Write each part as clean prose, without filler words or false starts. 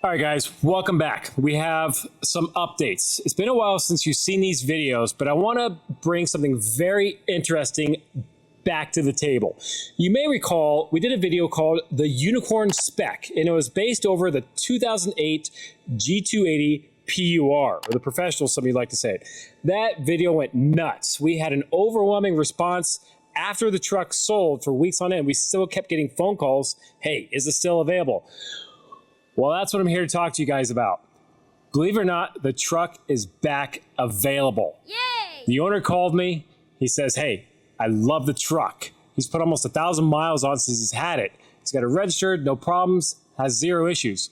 All right, guys, welcome back. We have some updates. It's been a while since you've seen these videos, but I want to bring something very interesting back to the table. You may recall we did a video called the Unicorn Spec, and it was based over the 2008 G280 PUR, or the professional, some of you like to say it. That video went nuts. We had an overwhelming response. After the truck sold for weeks on end, we still kept getting phone calls. Hey, is it still available? Well, that's what I'm here to talk to you guys about. Believe it or not, the truck is back available. Yay! The owner called me. He says, hey, I love the truck. He's put almost 1,000 miles on since he's had it. He's got it registered, no problems, has zero issues.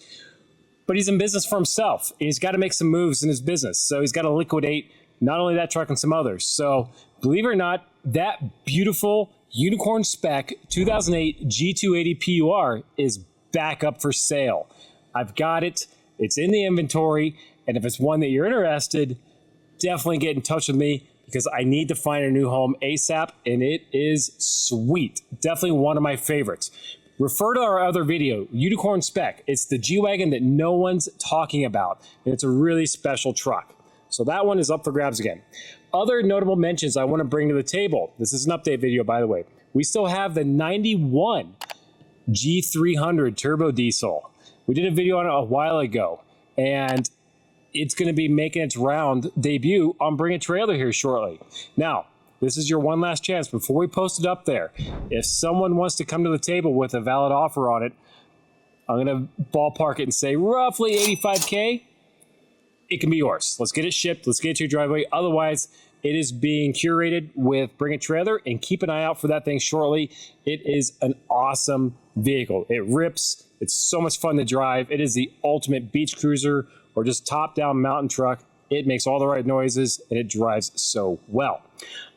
But he's in business for himself, and he's got to make some moves in his business. So he's got to liquidate not only that truck and some others. So believe it or not, that beautiful Unicorn Spec 2008 G280 PUR is back up for sale. I've got it. It's in the inventory. And if it's one that you're interested, definitely get in touch with me because I need to find a new home ASAP. And it is sweet. Definitely one of my favorites. Refer to our other video, Unicorn Spec. It's the G Wagon that no one's talking about. And it's a really special truck. So that one is up for grabs again. Other notable mentions I want to bring to the table. This is an update video, by the way. We still have the 91 G300 turbo diesel. We did a video on it a while ago, and it's going to be making its round debut on Bring a Trailer here shortly. Now, this is your one last chance before we post it up there. If someone wants to come to the table with a valid offer on it, I'm going to ballpark it and say roughly 85K. It can be yours. Let's get it shipped. Let's get it to your driveway. Otherwise, it is being curated with Bring a Trailer, and keep an eye out for that thing shortly. It is an awesome vehicle. It rips. It's so much fun to drive. It is the ultimate beach cruiser or just top-down mountain truck. It makes all the right noises, and it drives so well.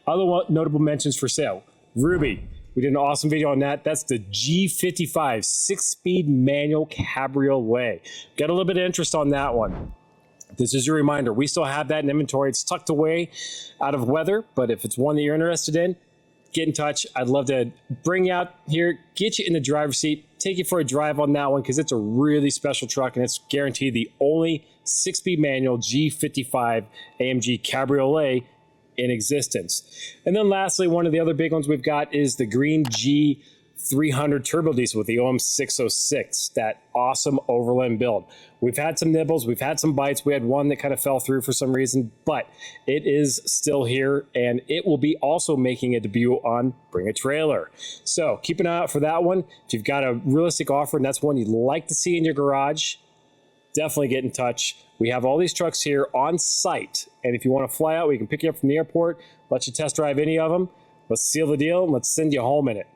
Other notable mentions for sale. Ruby. We did an awesome video on that. That's the G55 6-speed manual cabriolet. Got a little bit of interest on that one. This is your reminder. We still have that in inventory. It's tucked away out of weather, but if it's one that you're interested in, get in touch. I'd love to bring you out here, get you in the driver's seat, take you for a drive on that one because it's a really special truck and it's guaranteed the only 6-speed manual G55 AMG cabriolet in existence. And then lastly, one of the other big ones we've got is the green G300 turbo diesel with the OM606, that awesome overland build. We've had some nibbles, we've had some bites. We had one that kind of fell through for some reason, but it is still here and it will be also making a debut on Bring a Trailer. So keep an eye out for that one. If you've got a realistic offer and that's one you'd like to see in your garage, definitely get in touch. We have all these trucks here on site, and if you want to fly out, we can pick you up from the airport, let you test drive any of them. Let's seal the deal and let's send you home in it.